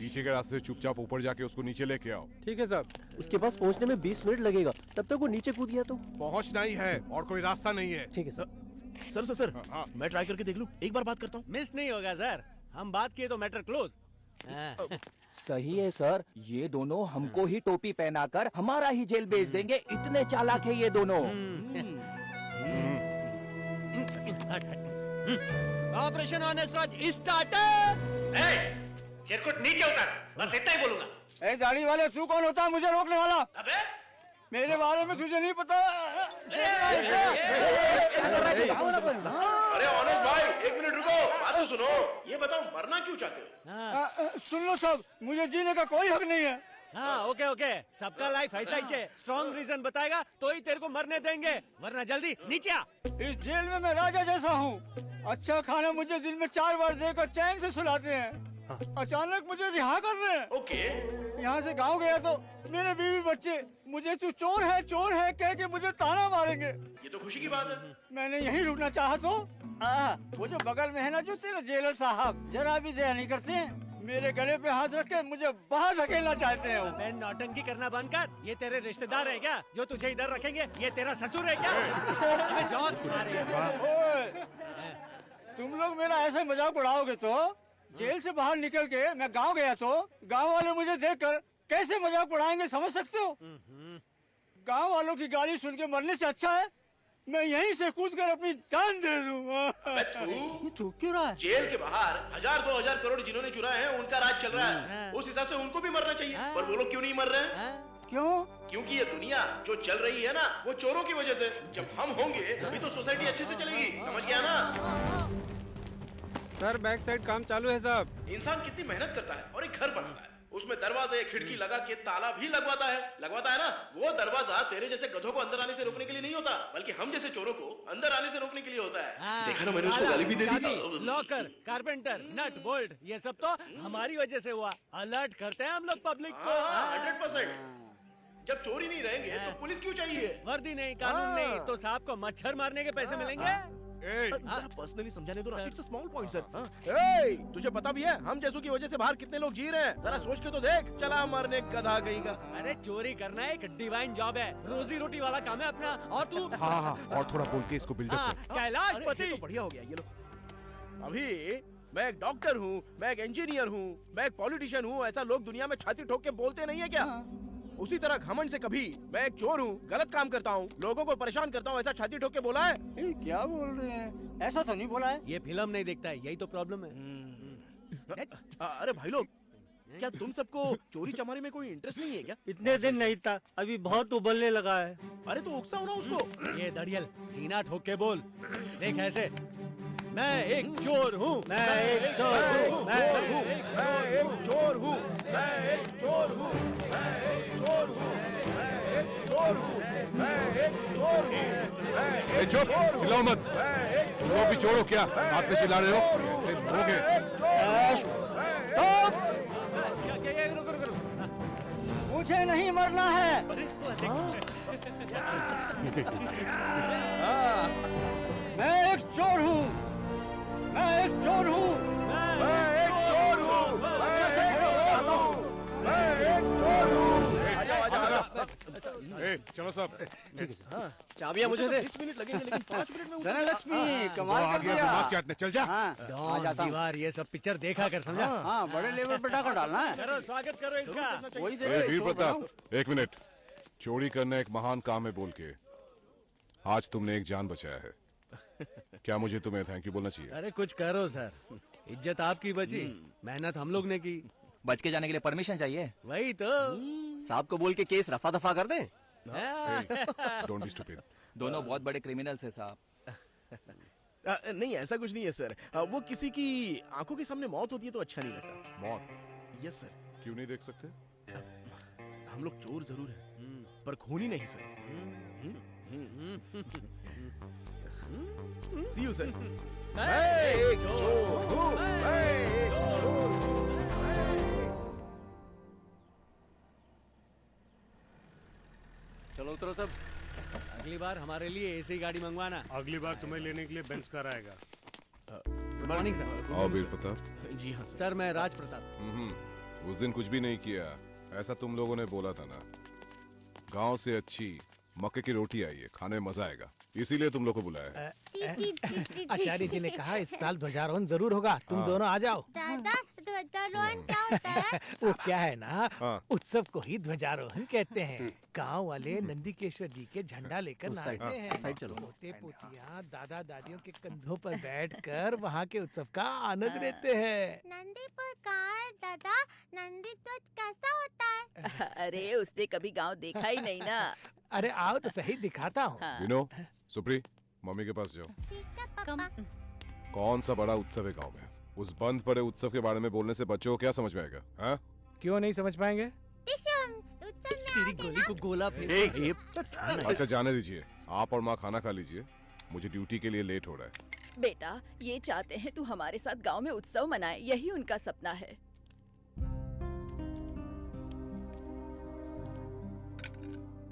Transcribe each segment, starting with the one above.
पीछे के रास्ते से चुपचाप ऊपर जाके उसको नीचे लेके आओ। ठीक है साहब। उसके पास पहुंचने में 20 मिनट लगेगा, तब तक वो नीचे कूद गया तो पहुंचना ही है और कोई रास्ता नहीं है। ठीक है सर। सर मैं ट्राई करके देख लूं, एक बार बात करता हूँ। मिस नहीं होगा सर, हम बात किए तो मैटर क्लोज। सही है सर, ये दोनों हमको ही टोपी पहनाकर हमारा ही जेल भेज देंगे, इतने चालाक है ये दोनों। Operation honest watch starter. चिरकुट नीचे उतर, बस इतना ही बोलूंगा। ए दाढ़ी वाले, तू कौन होता है मुझे रोकने वाला? अबे मेरे बारे में तुझे नहीं पता? अरे ऑनेस्ट भाई, एक मिनट रुको, बात तो सुनो। ये बताओ, मरना क्यों चाहते हो? सुन लो सब, मुझे जीने का कोई हक नहीं है। हाँ ओके ओके, सबका लाइफ ऐसा ही है। स्ट्रॉन्ग रीजन बताएगा तो ही तेरे को मरने देंगे, वरना जल्दी नीचे आ। इस जेल में मैं राजा जैसा हूँ। अच्छा खाना मुझे दिन में 4 बार देकर चैन से सुलाते हैं। अचानक मुझे रिहा कर रहे हैं। ओके। यहाँ से गांव गया तो मेरे बीवी बच्चे मुझे तू चोर है कह के मुझे ताना मारेंगे। ये तो खुशी की बात है। मैंने यहीं रुकना चाहा तो वो जो बगल में है ना, जो तेरा जेलर साहब, जरा भी दया नहीं करते हैं। मेरे गले पे हाथ रख के मुझे बाहर धकेलना चाहते हैं। अबे नौटंकी करना बंद कर। ये तेरे रिश्तेदार है क्या जो तुझे इधर रखेंगे? ये तेरा ससुर है क्या? अबे जॉक्स मारे। ओए, तुम लोग मेरा ऐसे मजाक उड़ाओगे तो जेल से बाहर निकल के मैं गांव गया तो गांव वाले मुझे देखकर कैसे मजाक उड़ाएंगे, समझ सकते हो? गांव वालों की गाली सुन के मरने से अच्छा है मैं यहीं से कूद कर अपनी जान दे दूं। तू थूक क्यों रहा है? जेल के बाहर 1000-2000 करोड़ जिन्होंने चुराए हैं, उनका राज चल रहा है। उस हिसाब से उनको भी मरना चाहिए। पर वो लोग क्यों नहीं मर रहे हैं? क्यों? क्योंकि ये दुनिया जो चल रही है ना, वो चोरों की वजह से। जब हम होंगे तभी तो सोसाइटी अच्छे से चलेगी, समझ गया ना? सर बैक साइड काम चालू है साहब। इंसान कितनी मेहनत करता है और एक घर बनाता है, उसमें दरवाजे खिड़की लगा के ताला भी लगवाता है ना। वो दरवाजा तेरे जैसे गधों को अंदर आने से रोकने के लिए नहीं होता, बल्कि हम जैसे चोरों को अंदर आने से रोकने के लिए होता है। देखा ना, मैंने उसको गाली भी दे दी। लॉकर, कारपेंटर, नट बोल्ट, ये सब तो हमारी वजह से हुआ। अलर्ट करते हैं हम लोग पब्लिक को। 100%। जब चोरी नहीं रहेंगे तो पुलिस क्यों चाहिए? वर्दी नहीं, कानून नहीं, तो साहब को मच्छर मारने के पैसे मिलेंगे। पर्सनली समझाने दो ना, it's a small point sir. तुझे पता भी है हम जैसों की वजह से बाहर कितने लोग जी रहे हैं? जरा सोच के तो देख। चला मरने गधा गई का। अरे चोरी करना एक डिवाइन जॉब है, रोजी रोटी वाला काम है अपना। और तू हाँ और थोड़ा बोल के इसको बिल्डअप कर। कैलाश पति। तो बढ़िया हो गया ये लो। अभी मैं एक डॉक्टर हूँ, मैं एक इंजीनियर हूँ, मैं एक पॉलिटिशियन हूँ। ऐसा लोग दुनिया में छाती ठोक के बोलते नहीं है क्या? उसी तरह घमंड से कभी मैं एक चोर हूँ, गलत काम करता हूँ, लोगों को परेशान करता हूँ, ऐसा छाती ठोक के बोला है? क्या बोल रहे हैं? ऐसा तो नहीं बोला है। ये फिल्म नहीं देखता है, यही तो प्रॉब्लम है। अरे भाई लोग, क्या तुम सबको चोरी चमारी में कोई इंटरेस्ट नहीं है क्या? इतने दिन नहीं था, अभी बहुत उबलने लगा है। अरे तो उकसाओ ना उसको। ये दड़ियल सीना ठोक के बोल। देख ऐसे, मैं एक चोर हूँ, मैं एक चोर हूँ, मैं एक चोर हूँ, मैं एक चोर हूँ, मैं एक चोर हूँ, मैं एक चोर हूँ, मैं एक चोर हूँ, मैं ए, एक चुप, चोर हूँ, चिल्लाओ मत। मैं एक तुम लोग भी चोर हो क्या? साथ में चिल्ला रहे हो? इसे मारोगे। रुको रुको रुको। मुझे नहीं मरना है। मैं एक चोर हूँ, मैं एक चोर हूँ, मैं एक चोर हूँ, मैं एक चोर हूँ, मैं एक चोर हूँ। ए, चलो सब। ठीक है सर। हाँ, चाबियां मुझे दे। 20 मिनट लगेंगे लेकिन 5 मिनट में धनलक्ष्मी कमाल कर आगे दिया। दिमाग चाटने चल जा। हाँ, आ जाता हूँ। दीवार ये सब पिक्चर देखा कर, समझा? हाँ, बड़े लेवल पे टाका डालना है। करो, स्वागत करो इसका। वही ए, वीर प्रताप, एक मिनट। चोरी करना एक महान काम है बोल के आज तुमने एक जान बचाया है। क्या मुझे तुम्हें थैंक यू बोलना चाहिए? अरे कुछ करो सर, इज्जत आपकी बची, मेहनत हम लोग ने की। बच के जाने के लिए परमिशन चाहिए। वही तो। साहब को बोल के केस रफा दफा कर दे। Don't be stupid. दोनों बहुत बड़े क्रिमिनल्स है साहब। नहीं ऐसा कुछ नहीं है सर। वो किसी की आंखों के सामने मौत होती है तो अच्छा नहीं लगता। मौत? Yes sir. क्यों नहीं देख सकते? हम लोग चोर जरूर हैं पर खूनी नहीं सर। C you sir. एक चोर हूँ, मैं एक चोर हूँ। चलो उतरो सब। अगली बार हमारे लिए ऐसी गाड़ी मंगवाना। अगली बार तुम्हें लेने के लिए बेंच कार आएगा। Good morning sir. आओ वीर प्रताप। जी हाँ सर। सर मैं राज प्रताप। उस दिन कुछ भी नहीं किया, ऐसा तुम लोगों ने बोला था ना। गांव से अच्छी मक्के की रोटी आई है, खाने में मजा आएगा, इसीलिए तुम लोग को बुलाया है। आचार्य जी ने कहा इस साल ध्वजारोहण जरूर होगा, तुम दोनों आ जाओ। दादा ध्वजारोहण क्या होता है? वो क्या है ना, हाँ। उत्सव को ही ध्वजारोहण कहते हैं। गांव वाले नंदीकेश्वर जी के झंडा लेकर नाचते हैं। साइड चलो। पोते पोतियां दादा दादियों के कंधों पर बैठकर वहाँ के उत्सव का आनंद लेते हैं। नंदी पर कहाँ है दादा? नंदी ध्वज कैसा होता है? अरे उसने कभी गांव देखा ही नहीं ना। अरे आओ तो सही दिखाता हूँ। विनो, सुप्री, मम्मी के पास जाओ। ठीक है पापा। कौन सा बड़ा उत्सव है गांव में? उस बंद पड़े उत्सव के बारे में बोलने से बच्चों को क्या समझ में आएगा? हाँ? क्यों नहीं समझ पाएंगे? उत्सव में तेरी आके गोली ना को गोला फेंक। अच्छा जाने दीजिए, आप और माँ खाना खा लीजिए, मुझे ड्यूटी के लिए लेट हो रहा है। बेटा ये चाहते हैं तू हमारे साथ गांव में उत्सव मनाए, यही उनका सपना है।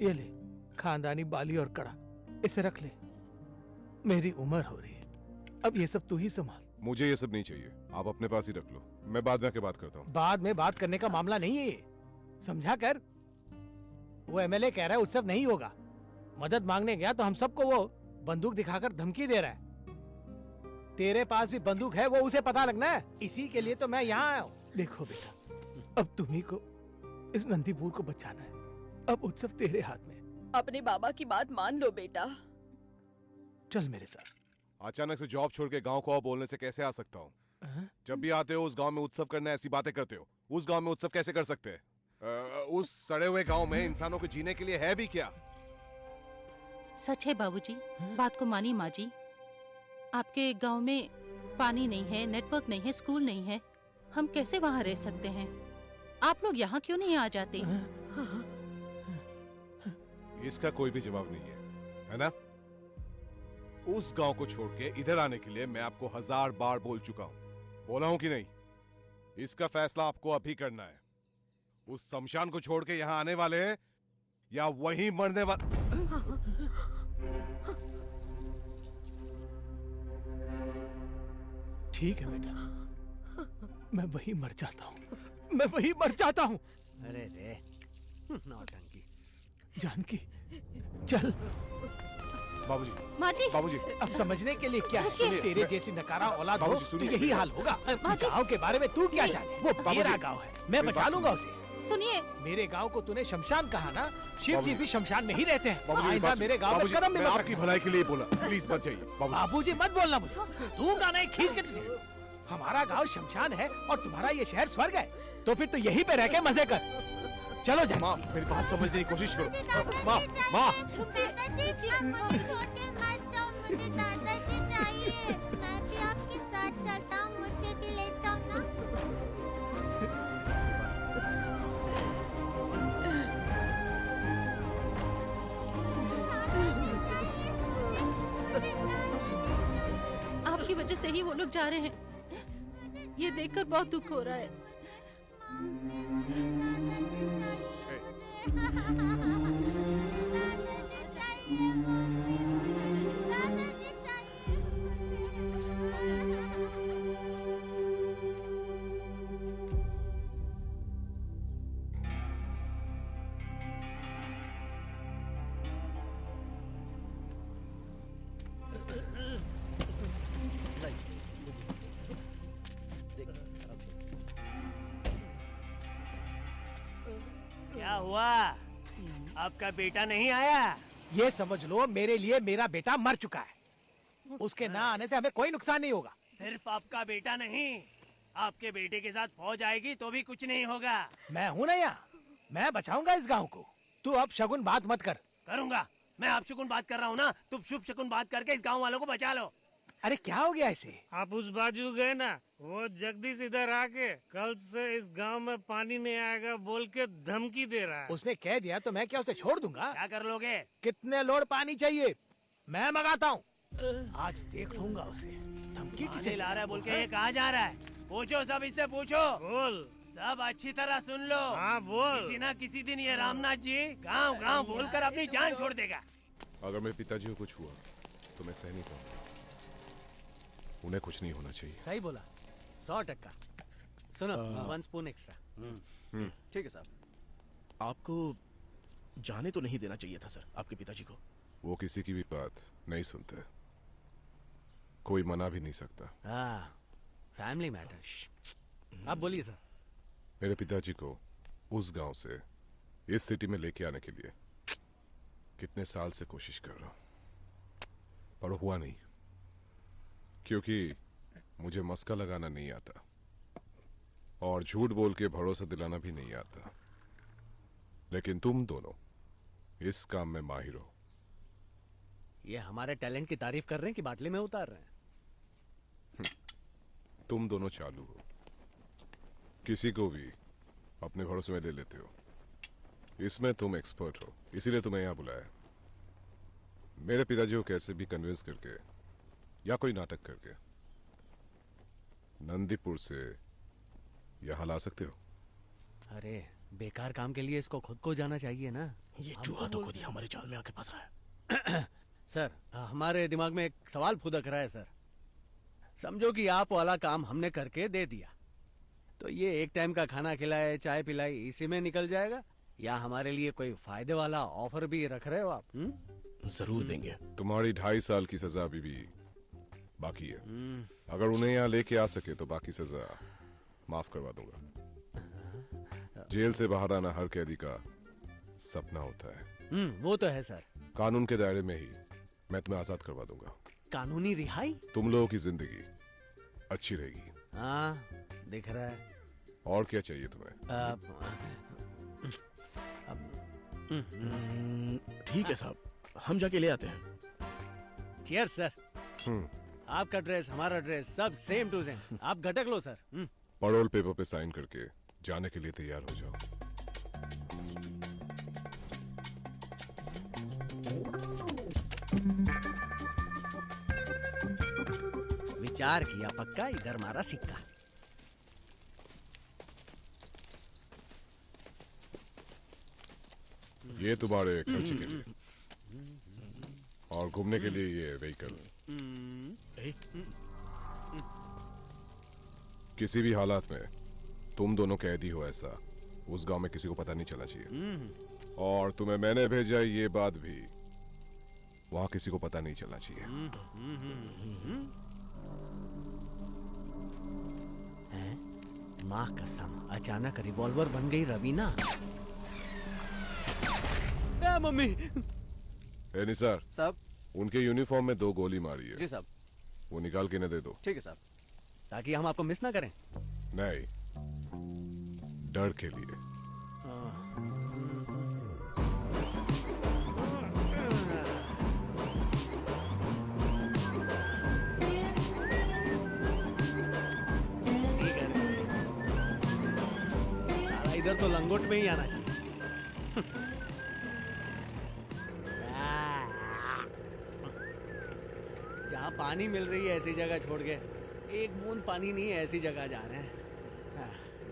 ये ले खानदानी बाली और कड़ा, इसे रख ले। मेरी उम्र हो रही है, अब ये सब तू ही संभाल। मुझे ये सब नहीं चाहिए, आप अपने पास ही रख लो, मैं बाद में आके बात करता हूँ। बाद में बात करने का मामला नहीं है ये, समझा कर। वो एमएलए कह रहा है उत्सव नहीं होगा, मदद मांगने गया तो हम सबको वो बंदूक दिखाकर धमकी दे रहा है। तेरे पास भी बंदूक है, वो उसे पता लगना है, इसी के लिए तो मैं यहाँ आया हूँ। देखो बेटा, अब तुम्ही को इस नंदीपुर को बचाना है, अब उत्सव तेरे हाथ में। अपने बाबा की बात मान लो बेटा। चल मेरे साथ। अचानक से जॉब छोड़ के गांव को आओ बोलने से कैसे आ सकता हूँ? जब भी आते हो उस गांव में उत्सव करने ऐसी बातें करते हो। उस गांव में उत्सव कैसे कर सकते हैं? उस सड़े हुए गांव में इंसानों को जीने के लिए है भी क्या? सच है बाबूजी, बात को मानी माँ जी। आपके गांव में पानी नहीं है, नेटवर्क नहीं है, स्कूल नहीं है, हम कैसे वहाँ रह सकते हैं? आप लोग यहाँ क्यों नहीं आ जाते? इसका कोई भी जवाब नहीं है ना? उस गांव को छोड़ के इधर आने के लिए मैं आपको 1000 बार बोल चुका हूं, बोला हूं कि नहीं? इसका फैसला आपको अभी करना है। उस शमशान को छोड़ के यहाँ आने वाले हैं या वहीं मरने वाले? ठीक है बेटा, मैं वही मर जाता हूँ, मैं वही मर जाता हूँ। अरे रे नौटंकी। जानकी चल। बाबूजी, माँ जी, बाबूजी, अब समझने के लिए क्या है? सुनिए, तेरे जैसी नकारा औलाद हो बाबूजी, तो सुनिए। यही हाल होगा। गांव के बारे में तू क्या जाने? वो मेरा गांव है, मैं मेरी बचा बात लूंगा उसे। सुनिए। मेरे गांव को तूने शमशान कहा ना, शिव जी बाबूजी। भी शमशान में ही रहते हैं। बाबूजी, मेरी आइंदा बात मेरे सुनिए। गांव में बाबूजी, कदम भी मैं मत आपकी रखना। भलाई के लिए बोला, प्लीज मत जाइए बाबूजी। बाबूजी मत बोलना मुझे, दूंगा नहीं खींच के तुझे। हमारा गांव शमशान है और तुम्हारा ये शहर स्वर्ग है, तो फिर तो यहीं पे रह के मजे कर। चलो जा। माँ, मेरी बात समझने की कोशिश करो। मुझे माँ, माँ, दादाजी आप मुझे छोड़ के मत जाओ, मुझे दादाजी चाहिए। मैं भी आपके साथ चलता हूँ, मुझे भी ले जाओ ना। आपकी वजह से ही वो लोग जा रहे हैं। ये देखकर बहुत दुख हो रहा है। क्या हुआ? आपका बेटा नहीं आया? ये समझ लो मेरे लिए मेरा बेटा मर चुका है। उसके ना आने से हमें कोई नुकसान नहीं होगा। सिर्फ आपका बेटा नहीं, आपके बेटे के साथ फौज आएगी तो भी कुछ नहीं होगा। मैं हूं ना यहाँ, मैं बचाऊंगा इस गांव को। तू अब शगुन बात मत कर। करूंगा, मैं आप शकुन बात कर रहा हूँ ना, तुम शुभ शकुन बात करके इस गांव वालों को बचा लो। अरे क्या हो गया इसे? आप उस बाजू गए ना, वो जगदीश इधर आके कल से इस गांव में पानी नहीं आएगा बोल के धमकी दे रहा है। उसने कह दिया तो मैं क्या उसे छोड़ दूंगा? क्या कर लोगे? कितने लोड पानी चाहिए मैं मंगाता हूँ, आज देख लूंगा उसे। धमकी किसे ला रहा है बोल के ये कहाँ जा रहा है? पूछो, सब इससे पूछो। बोल। सब अच्छी तरह सुन लो। हाँ बोल। किसी ना किसी दिन ये रामनाथ जी गांव गांव बोलकर अपनी जान छोड़ देगा। अगर मेरे पिताजी को कुछ हुआ तो मैं सह नहीं पाऊंगा। उन्हें कुछ नहीं होना चाहिए। सही बोला, 100%। सुनो 1 स्पून एक्स्ट्रा। ठीक है साहब। आपको जाने तो नहीं देना चाहिए था सर आपके पिताजी को। वो किसी की भी बात नहीं सुनते, कोई मना भी नहीं सकता। Family matter. आप बोलिए सर। मेरे पिताजी को उस गांव से इस सिटी में लेके आने के लिए कितने साल से कोशिश कर रहा हूं, पर हुआ नहीं, क्योंकि मुझे मस्का लगाना नहीं आता और झूठ बोल के भरोसा दिलाना भी नहीं आता। लेकिन तुम दोनों इस काम में माहिर हो। ये हमारे टैलेंट की तारीफ कर रहे हैं कि बाटली में उतार रहे हैं? तुम दोनों चालू हो, किसी को भी अपने भरोसे में ले लेते हो। इसमें तुम एक्सपर्ट हो, इसीलिए तुम्हें यहां बुलाया। मेरे पिताजी को कैसे भी कन्विंस करके या कोई नाटक करके नंदीपुर से यहां ला सकते हो। अरे बेकार काम के लिए इसको खुद को जाना चाहिए ना। ये चूहा तो खुद ही हमारे जाल में आके फंस रहा है। सर हमारे दिमाग में एक सवाल फुदक रहा है सर। समझो कि आप वाला काम हमने करके दे दिया, तो ये एक टाइम का खाना खिलाए चाय पिलाई इसी में निकल जाएगा, या हमारे लिए कोई फायदे वाला ऑफर भी रख रहे हो आप? जरूर देंगे। तुम्हारी 2.5 साल की सजा अभी भी बाकी है। अगर उन्हें यहाँ लेके आ सके तो बाकी सजा माफ करवा दूंगा। जेल से बाहर आना हर कैदी का सपना होता है। वो तो है सर। कानून के दायरे में ही मैं तुम्हें आजाद करवा दूंगा। कानूनी रिहाई? तुम लोगों की जिंदगी अच्छी रहेगी। हाँ दिख रहा है। और क्या चाहिए तुम्हें? ठीक है साहब, हम जाके ले आते हैं। Cheers sir. आपका ड्रेस हमारा ड्रेस सब सेम टू सेम। आप घटक लो सर। परोल पेपर पे साइन करके जाने के लिए तैयार हो जाओ। विचार किया पक्का, इधर मारा सिक्का। ये तुम्हारे खर्चे के लिए और घूमने के लिए ये व्हीकल। किसी भी हालात में तुम दोनों कैदी हो, ऐसा उस गांव में किसी को पता नहीं चलना चाहिए। और तुम्हें मैंने भेजा ये बात भी वहां किसी को पता नहीं चलना चाहिए। माँ कसम, अचानक रिवॉल्वर बन गई रवीना। मम्मी। निसार साहब, उनके यूनिफॉर्म में 2 गोली मारी है। जी साहब। वो निकाल के इन्हें दे दो। ठीक है साहब, ताकि हम आपको मिस ना करें। नहीं, डर के लिए। इधर तो लंगोट में ही आना चाहिए। जहाँ पानी मिल रही है ऐसी जगह छोड़ के, एक बूंद पानी नहीं है ऐसी जगह जा रहे हैं।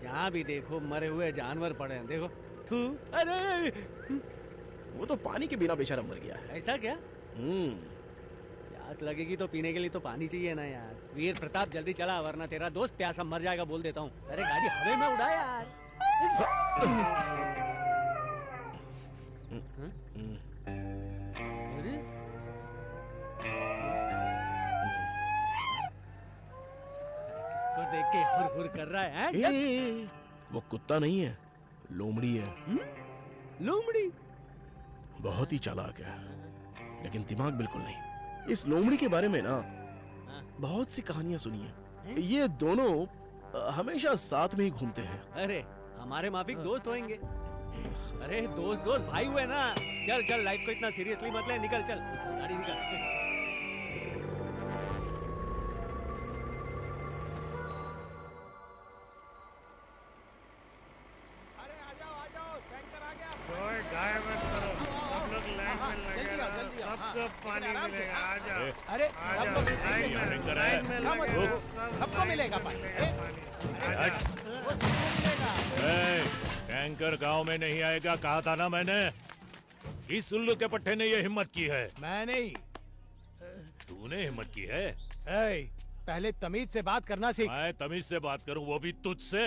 जहाँ भी देखो मरे हुए जानवर पड़े हैं। देखो थू। अरे वो तो पानी के बिना बेचारा मर गया है। ऐसा क्या? प्यास लगेगी तो पीने के लिए तो पानी चाहिए ना यार। वीर प्रताप जल्दी चला, वरना तेरा दोस्त प्यासा मर जाएगा बोल देता हूँ। अरे गाड़ी हवा में उड़ा यार। अरे किसको देख के हुर हुर कर रहा है? वो कुत्ता नहीं है, लोमड़ी है। लोमड़ी? बहुत ही चालाक है, लेकिन दिमाग बिल्कुल नहीं। इस लोमड़ी के बारे में ना बहुत सी कहानियां सुनी है। ये दोनों हमेशा साथ में ही घूमते हैं। अरे हमारे माफिक दोस्त होंगे। अरे दोस्त दोस्त भाई हुए ना। चल चल, लाइफ को इतना सीरियसली मत ले। निकल चल, गाड़ी निकल। सबको पानी मिलेगा। आ जाओ। अरे सबको मिलेगा पानी। टैंकर गांव में नहीं आएगा, कहा था ना मैंने। इस उल्लू के पट्टे ने ये हिम्मत की है। मैं नहीं। तूने हिम्मत की है। पहले तमीज से बात करना सीख। मैं तमीज से बात करूं, वो भी तुझसे?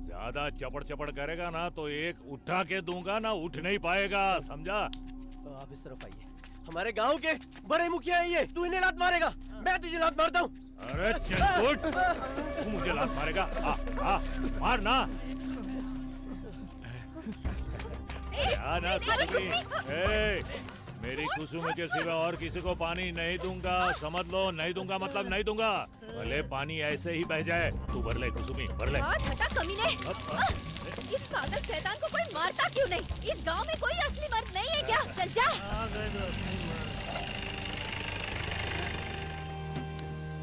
ज्यादा चपड़ चपड़ करेगा ना तो एक उठा के दूंगा ना, उठ नहीं पाएगा, समझा? तो आप इस तरफ आइए। हमारे गांव के बड़े मुखिया हैं ये। तू इन्हें लात मारेगा, मैं तुझे लात मारता हूँ। अरे चल उठ, तू मुझे लात मारेगा? मार ना। ना मेरी कुसुम के सिवा और किसी को पानी नहीं दूंगा, समझ लो। नहीं दूंगा मतलब नहीं दूंगा, भले पानी ऐसे ही बह जाए। तू भर ले कुसुमी, भर ले। कमीने, इस पागल शैतान को कोई मारता क्यों नहीं? इस गांव में कोई असली मर्द नहीं है क्या? चल जा।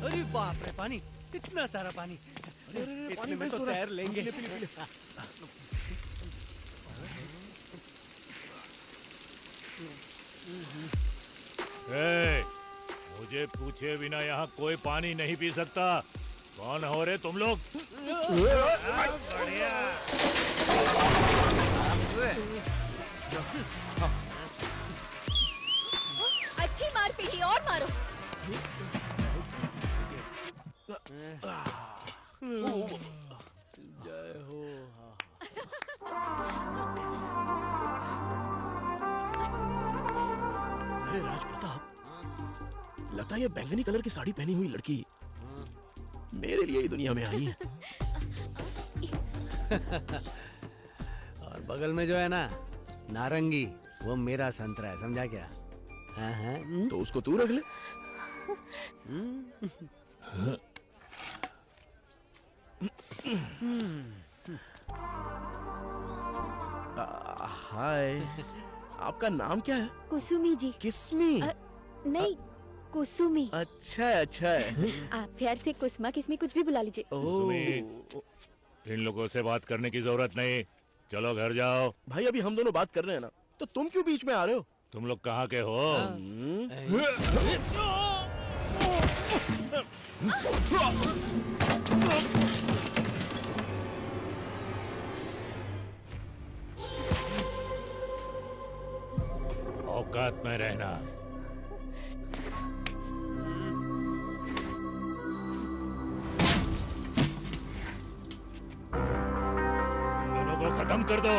अरे बाप रे, पानी, इतना सारा पानी। इतने में तो तैर लेंगे। मुझे पूछे बिना यहाँ कोई पानी नहीं पी सकता। कौन हो रे तुम लोग? बढ़िया। अच्छी मार पीटी, और मारो। जय हो। अरे राज प्रताप, लगता है ये बैंगनी कलर की साड़ी पहनी हुई लड़की मेरे लिए ही दुनिया में आई है। और बगल में जो है ना नारंगी, वो मेरा संतरा है, समझा क्या? तो उसको तू रख ले। हाय, आपका नाम क्या है? कुसुमी जी। किस्मी? नहीं, कुसुमी। अच्छा है, अच्छा है। आप प्यार से कुसमा किस्मी कुछ भी बुला लीजिए। इन लोगों से बात करने की जरूरत नहीं, चलो घर जाओ। भाई अभी हम दोनों बात कर रहे हैं ना, तो तुम क्यों बीच में आ रहे हो? तुम लोग कहाँ के हो? औकात में रहना। इन दोनों को खत्म कर दो।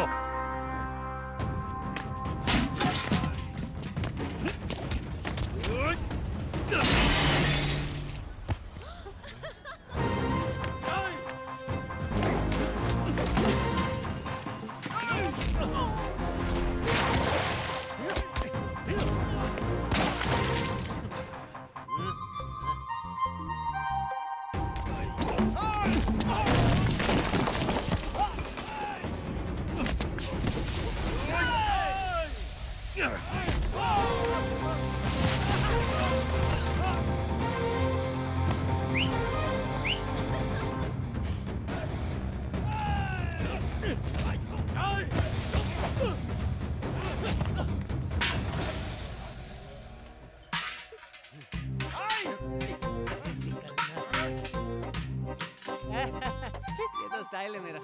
ये तो स्टाइल है मेरा।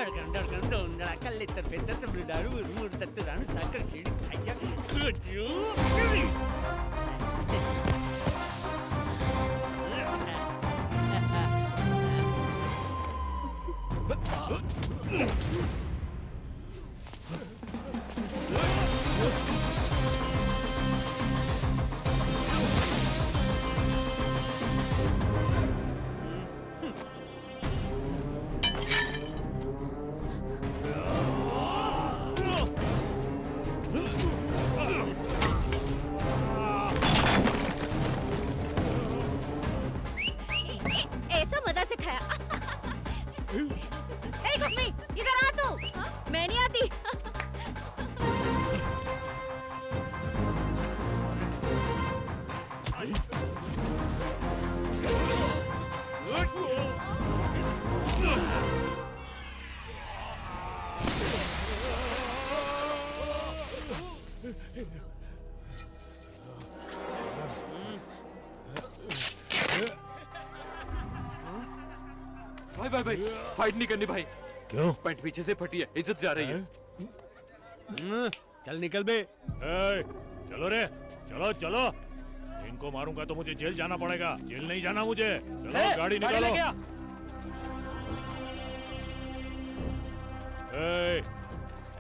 डड़कन डड़कन दोंडा कल्लेतर पेतर समृदारू मूर्त राणू साकर शिडी खायच्या ऐसा मजा से खाया। ए कुसमी, इधर आ तू। मैं नहीं आती। भाई भाई भाई फाइट नहीं करनी भाई। क्यों? पैंट पीछे से फटी है, इज्जत जा रही है। चल निकल बे। चलो रे, चलो चलो। इनको मारूंगा तो मुझे जेल जाना पड़ेगा। जेल नहीं जाना मुझे। चलो गाड़ी निकालो।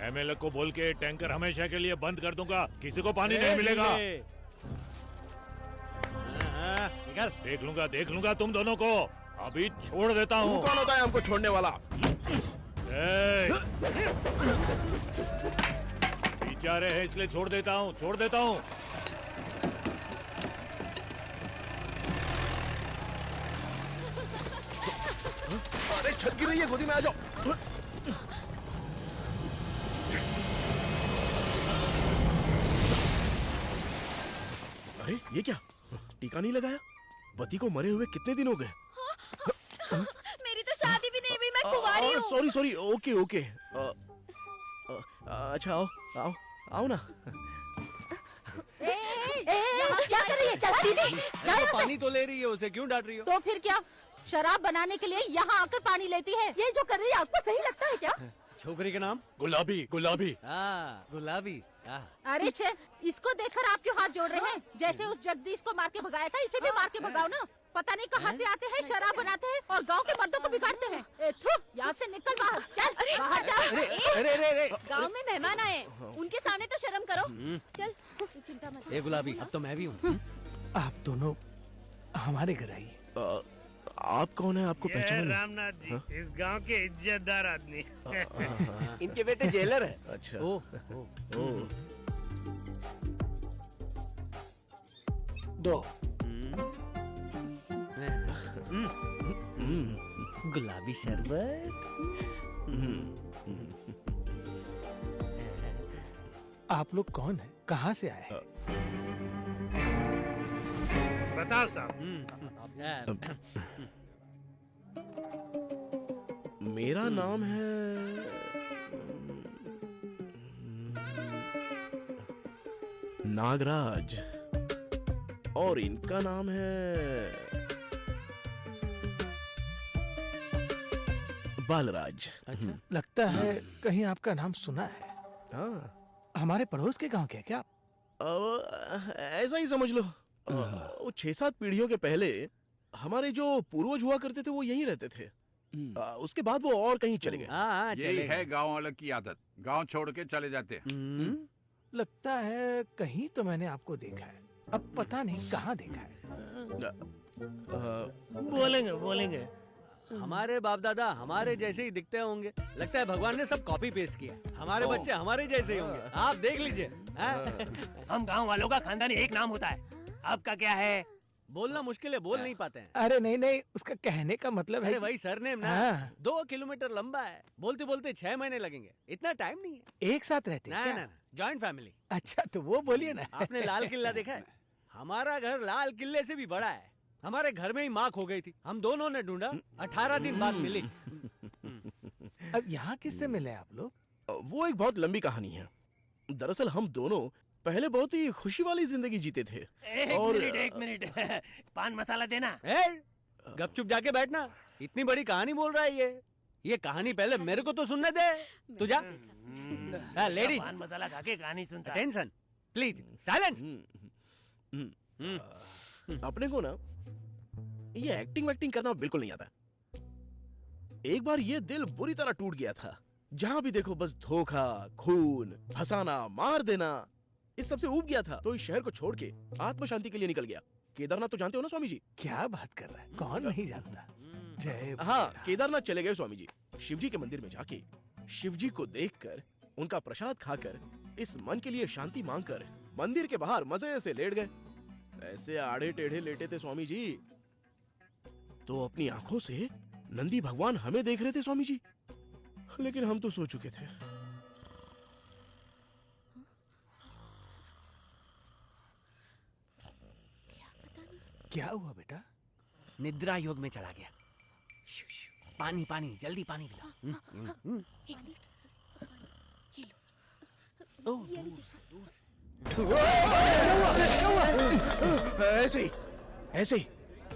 एमएलए को बोल के टैंकर हमेशा के लिए बंद कर दूंगा। किसी को पानी नहीं मिलेगा। देख लूंगा तुम दोनों को। अभी छोड़ देता हूँ। कौन होता है हमको छोड़ने वाला? बेचारे हैं इसलिए छोड़ देता हूँ। अरे छत गिर रही है, गोदी में आ जाओ। अरे ये क्या, टीका नहीं लगाया? पति को मरे हुए कितने दिन हो गए? मेरी तो शादी भी नहीं हुई, मैं कुंवारी हूँ। Sorry okay. अच्छा आओ ना। क्या कर रही है? चल दीदी, पानी तो ले रही है, उसे क्यों डांट रही हो? तो फिर क्या, शराब बनाने के लिए यहाँ आकर पानी लेती है? ये जो कर रही है आपको सही लगता है क्या? छोकरी का नाम गुलाबी। गुलाबी। अरे छे, इसको देखकर आप क्यों हाथ जोड़ रहे हैं? जैसे उस जगदीश को मार के भगाया था, इसे भी मार के भगाओ ना। पता नहीं कहाँ से आते हैं, शराब बनाते हैं और गांव के मर्दों को बिगाड़ते हैं। यहाँ से निकल बाहर, चल बाहर जा। अरे गांव में मेहमान आए, उनके सामने तो शर्म करो। चल चिंता मत। ए गुलाबी, अब तो मैं भी हूँ। आप दोनों हमारे घर आइए। आप कौन है? आपको पहचाना नहीं? रामनाथ जी, इस गांव के इज्जतदार आदमी। इनके बेटे जेलर है। अच्छा। ओ। दो। गुलाबी शरबत। आप लोग कौन है? कहाँ से आए? बताओ साहब। मेरा नाम है नागराज और इनका नाम है बालराज। अच्छा, लगता है कहीं आपका नाम सुना है। हाँ, हमारे पड़ोस के गांव के क्या? ऐसा ही समझ लो। वो 6-7 पीढ़ियों के पहले हमारे जो पूर्वज हुआ करते थे वो यहीं रहते थे। उसके बाद वो और कहीं चले गए। यही है गांव वालों की आदत, गांव छोड़ के चले जाते हैं। लगता है कहीं तो मैंने आपको देखा है, अब पता नहीं कहाँ देखा है। बोलेंगे। हमारे बाप दादा हमारे जैसे ही दिखते होंगे। लगता है भगवान ने सब कॉपी पेस्ट किया। हमारे बच्चे हमारे जैसे ही होंगे। आप देख लीजिए। हम गांव वालों का खानदानी एक नाम होता है। आपका क्या है? बोलना मुश्किल है, बोल नहीं पाते हैं। अरे नहीं, उसका कहने का मतलब है। अरे वही सरनेम ना। 2 किलोमीटर लंबा है, बोलते बोलते 6 महीने लगेंगे। इतना टाइम नहीं है। एक साथ रहते हैं? ना, जॉइंट फैमिली। अच्छा, तो वो बोलिए ना। आपने लाल किला देखा है? हमारा घर लाल किले से भी बड़ा है। हमारे घर में ही माँ खो गई थी, हम दोनों ने ढूंढा, 18 दिन बाद मिली। अब यहाँ किससे मिले आप लोग? वो एक बहुत लंबी कहानी है। दरअसल हम दोनों पहले बहुत ही खुशी वाली जिंदगी जीते थे। एक मिनट पान मसाला देना। गपचुप जाके बैठना। इतनी बड़ी कहानी बोल रहा है ये। ये कहानी पहले मेरे को तो सुनने दे। तू जा। लेडीज पान मसाला खा के कहानी सुनता है। Attention please, silence. अपने को ना ये एक्टिंग वैक्टिंग करना बिल्कुल नहीं आता। एक बार ये दिल बुरी तरह टूट गया था। जहां भी देखो बस धोखा, खून, फंसाना, मार देना, इस सबसे ऊब गया था। तो इस शहर को छोड़ के आत्म शांति के लिए निकल गया। केदारनाथ तो जानते हो ना स्वामी जी? क्या बात कर रहा है, कौन नहीं जानता। जय हाँ, केदारनाथ चले गए स्वामी जी। शिव जी के मंदिर में जाके शिव जी को देखकर, उनका प्रसाद खाकर, इस मन के लिए शांति मांगकर मंदिर के बाहर मजे से लेट गए। ऐसे आड़े टेढ़े लेटे थे स्वामी जी, तो अपनी आंखों से नंदी भगवान हमें देख रहे थे स्वामी जी, लेकिन हम तो सो चुके थे। क्या हुआ बेटा? निद्रा योग में चला गया। पानी पानी, जल्दी पानी पिला।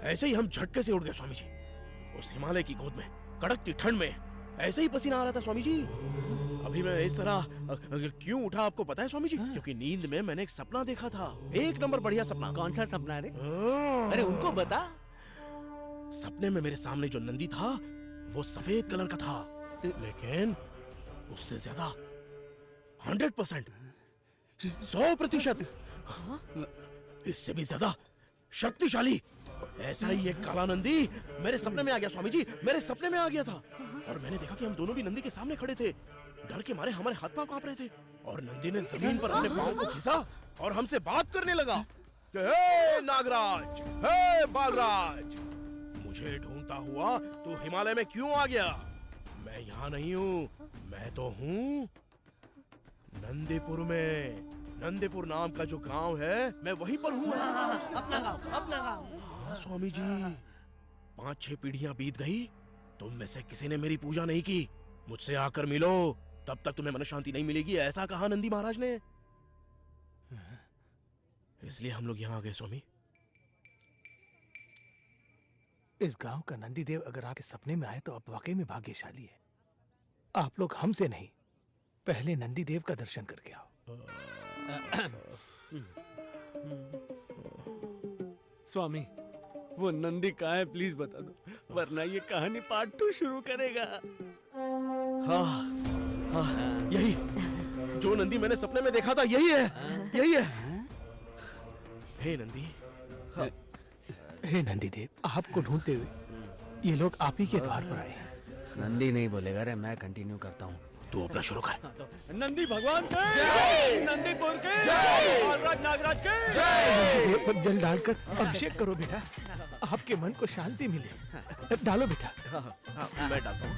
ऐसे ही हम झटके से उठ गए स्वामी जी। उस हिमालय की गोद में कड़कती ठंड में ऐसे ही पसीना आ रहा था स्वामी जी। अभी मैं इस तरह क्यों उठा आपको पता है स्वामी जी? क्योंकि नींद में मैंने एक सपना देखा था, एक नंबर बढ़िया सपना। कौन सा सपना रे? अरे उनको बता। सपने में मेरे सामने जो नंदी था वो सफेद कलर का था, लेकिन उससे ज्यादा 100%, 100%, इससे भी ज्यादा शक्तिशाली। ऐसा ही एक काला नंदी मेरे सपने में आ गया स्वामी जी, मेरे सपने में आ गया था। और मैंने देखा कि हम दोनों भी नंदी के सामने खड़े थे। डर के मारे हमारे हाथ पांव कांप रहे थे। और नंदी ने जमीन पर अपने पांव को खींचा और हमसे बात करने लगा। हे नागराज, हे बालराज, मुझे ढूंढता हुआ तू हिमालय में क्यों आ गया? मैं यहाँ नहीं हूँ, मैं तो हूँ नंदीपुर में। नंदीपुर नाम का जो गांव है, मैं वहीं पर हूँ। अपना गाँव। हाँ स्वामी जी, 5-6 पीढ़ियां बीत गई, तुम में से किसी ने मेरी पूजा नहीं की। मुझसे आकर मिलो, तब तक तुम्हें मन शांति नहीं मिलेगी, ऐसा कहा नंदी महाराज ने। इसलिए हम लोग यहाँ आ गए स्वामी। इस गांव का नंदी देव अगर आपके सपने में आए तो आप वाकई में भाग्यशाली है। आप लोग हमसे नहीं, पहले नंदी देव का दर्शन करके आओ। स्वामी, वो नंदी कहाँ है प्लीज बता दो, वरना ये कहानी पार्ट 2 शुरू करेगा। हाँ, यही जो नंदी मैंने सपने में देखा था, यही है, यही है। हे नंदी, हे नंदी देव, आपको ढूंढते हुए ये लोग आप ही के द्वार पर आए हैं। नंदी नहीं बोलेगा रे, मैं कंटिन्यू करता हूँ। तू अपना शुरू कर। नंदी भगवान के जय, नंदीपुर के जय, बालराज नागराज के जय। पर जल डालकर अभिषेक करो बेटा, आपके मन को शांति मिले। डालो बेटा। हाँ, मैं डालता हूँ।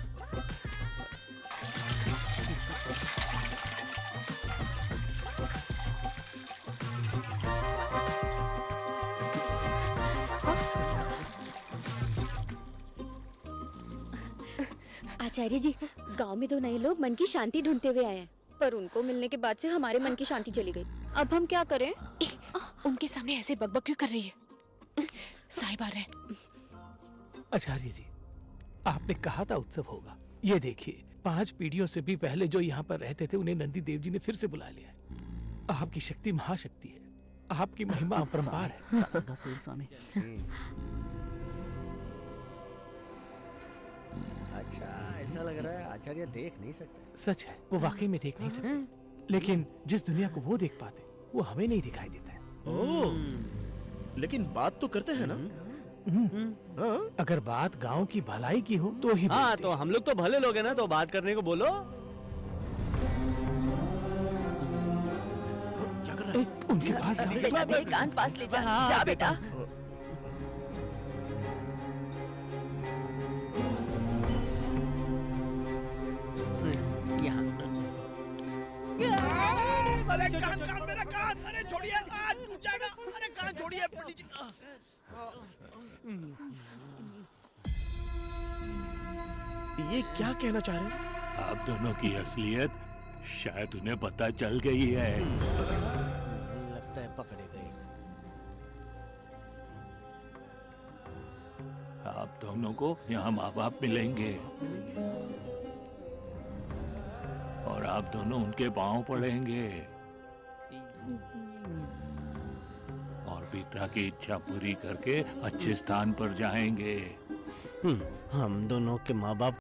आचार्य जी, गांव में 2 नए लोग मन की शांति ढूंढते हुए आए हैं, पर उनको मिलने के बाद से हमारे मन की शांति चली गई। अब हम क्या करें? उनके सामने ऐसे बकबक क्यों कर रही है? साहिब आ रहे हैं। आचार्य जी, आपने कहा था उत्सव होगा। ये देखिए, 5 पीढ़ियों से भी पहले जो यहाँ पर रहते थे, उन्हें नंदी देव जी ने फिर से बुला लिया है। आपकी शक्ति महाशक्ति है, आपकी महिमा अपरंपार है। अच्छा, ऐसा लग रहा है आचार्य देख नहीं सकते। सच है, वो वाकई में देख नहीं सकते, लेकिन जिस दुनिया को वो देख पाते, वो हमें नहीं दिखाई देता है। ओह, लेकिन बात तो करते हैं ना? अगर बात गांव की भलाई की हो तो ही हाँ, तो हम लोग तो भले लोग हैं ना, तो बात करने को बोलो। क्या कर रहा है? उनके पास जाओ। बेटा, मेरे कान पास ले जा। जा बेटा। अरे कान, मेरा कान, अरे छोड़िए, टूट जाएगा। अरे कान छोड़िए पंडित जी। ये क्या कहना चाह रहे हैं? आप दोनों की असलियत शायद उन्हें पता चल गई है। लगता है पकड़े गए। आप दोनों को यहाँ माँ बाप मिलेंगे और आप दोनों उनके पांव पड़ेंगे और पिता की इच्छा पूरी करके अच्छे स्थान पर जाएंगे। हम दोनों के माँ बाप